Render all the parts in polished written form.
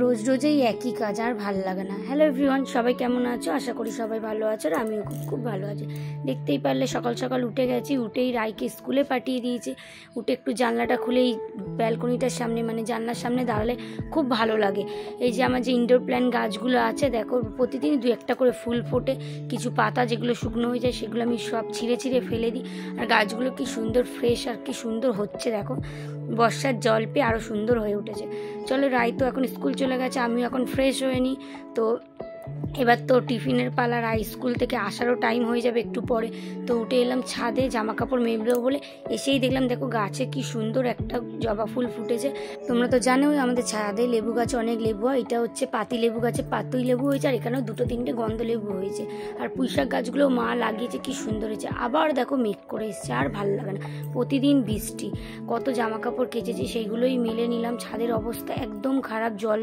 রোজ রোজই একই কাজ আর ভালো লাগে না। হ্যালো এভরিওয়ান, সবাই কেমন আছো? আশা করি সবাই ভালো আছো আর আমিও খুব ভালো আছি। দেখতেই পারলে সকাল সকাল উঠে গেছি, উঠেই রায়কে স্কুলে পাঠিয়ে দিয়েছি। উঠে একটু জানলাটা খুলেই ব্যালকনিটার সামনে মানে জানলার সামনে দাঁড়ালে খুব ভালো লাগে। এই যে আমার যে ইনডোর প্ল্যান্ট গাছগুলো আছে দেখো, প্রতিদিন দু একটা করে ফুল ফোটে, কিছু পাতা যেগুলো শুকনো হয়ে যায় সেগুলো আমি সব ছিঁড়ে ছিঁড়ে ফেলে দিই। আর গাছগুলো কি সুন্দর ফ্রেশ আর কি সুন্দর হচ্ছে দেখো, বর্ষার জল পেয়ে আরও সুন্দর হয়ে উঠেছে। চলো, রায় তো এখন স্কুল চলে গেছে, আমিও এখন ফ্রেশ হয়ে নিই। তো এবার তো টিফিনের পালা, রায় স্কুল থেকে আসারও টাইম হয়ে যাবে একটু পরে। তো উঠে এলাম ছাদে জামা কাপড় মেলবো বলে, এসেই দেখলাম দেখো গাছে কি সুন্দর একটা জবা ফুল ফুটেছে। তোমরা তো জানোই আমাদের ছাদে লেবু গাছে অনেক লেবু হয়। এটা হচ্ছে পাতি লেবু গাছে পাতুই লেবু হয়েছে, আর এখানেও দুটো তিনটে গন্ধ লেবু হয়েছে। আর পুঁইশাক গাছগুলো মা লাগিয়েছে, কি সুন্দর হয়েছে। আবার দেখো মেঘ করে এসছে, আর ভালো লাগে না, প্রতিদিন বৃষ্টি। কত জামা কাপড় কেচেছি সেইগুলোই মেলে নিলাম। ছাদের অবস্থা একদম খারাপ, জল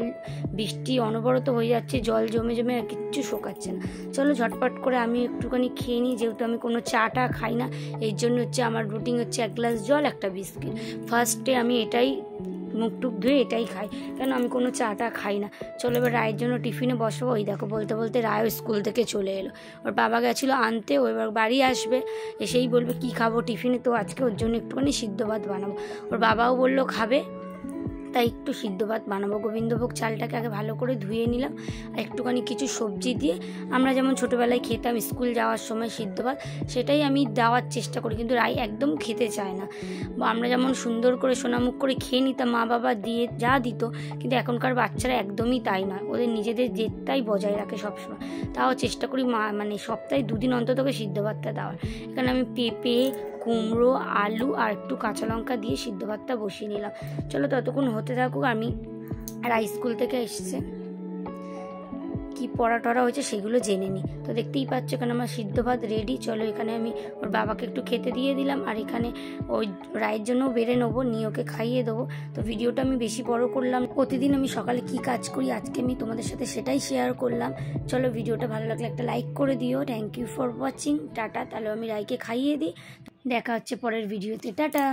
বৃষ্টি অনবরত হয়ে যাচ্ছে, জল জমে জমে আর কিচ্ছু শোকাচ্ছে না। চলো ঝটপট করে আমি একটুখানি খেয়ে নিই, যেহেতু আমি কোনো চাটা খাই না। এর জন্য হচ্ছে আমার রুটিন হচ্ছে এক গ্লাস জল একটা বিস্কিট। ফার্স্টে আমি এটাই মুখ টুক ধুয়ে এটাই খাই, কেন আমি কোনো চাটা খাই না। চলো এবার রায়ের জন্য টিফিনে বসাবো। ওই দেখো বলতে বলতে রায়ও স্কুল থেকে চলে এলো। ওর বাবা গেছিলো আনতে, ও এবার বাড়ি আসবে, এসেই বলবে কি খাবো টিফিনে। তো আজকে ওর জন্য একটুখানি সিদ্ধ ভাত বানাবো। ওর বাবাও বললো খাবে, তাই একটু সিদ্ধ ভাত বানাবো। গোবিন্দভোগ চালটাকে আগে ভালো করে ধুয়ে নিলাম, আর একটুখানি কিছু সবজি দিয়ে আমরা যেমন ছোটোবেলায় খেতাম স্কুল যাওয়ার সময় সিদ্ধ ভাত, সেটাই আমি দেওয়ার চেষ্টা করি, কিন্তু রাই একদম খেতে চায় না। আমরা যেমন সুন্দর করে সোনামুখ করে খেয়ে নিতাম, মা বাবা দিয়ে যা দিত, কিন্তু এখনকার বাচ্চারা একদমই তাই নয়, ওদের নিজেদের জেদটাই বজায় রাখে সবসময়। তাও চেষ্টা করি মানে সপ্তাহে দুদিন অন্তত সিদ্ধ ভাতটা দেওয়ার। এখানে আমি পেঁপে, কুমড়ো, আলু আর একটু কাঁচা লঙ্কা দিয়ে সিদ্ধ ভাতটা বসিয়ে নিলাম। চলো ততক্ষণ হতে থাকুক। আমি রাই স্কুল থেকে এসছে, কি পড়া টড়া হয়েছে সেগুলো জেনে নিই। তো দেখতেই পাচ্ছ এখানে আমার সিদ্ধ ভাত রেডি। চলো এখানে আমি ওর বাবাকে একটু খেতে দিয়ে দিলাম, আর এখানে ওই রায়ের জন্য বেড়ে নেবো, নিয়ে ওকে খাইয়ে দেবো। তো ভিডিওটা আমি বেশি বড় করলাম, প্রতিদিন আমি সকালে কি কাজ করি আজকে আমি তোমাদের সাথে সেটাই শেয়ার করলাম। চলো ভিডিওটা ভালো লাগলে একটা লাইক করে দিও। Thank you for watching. টাটা। তাহলে আমি রায়কে খাইয়ে দিই, দেখা হচ্ছে পরের ভিডিওতে। টাটা।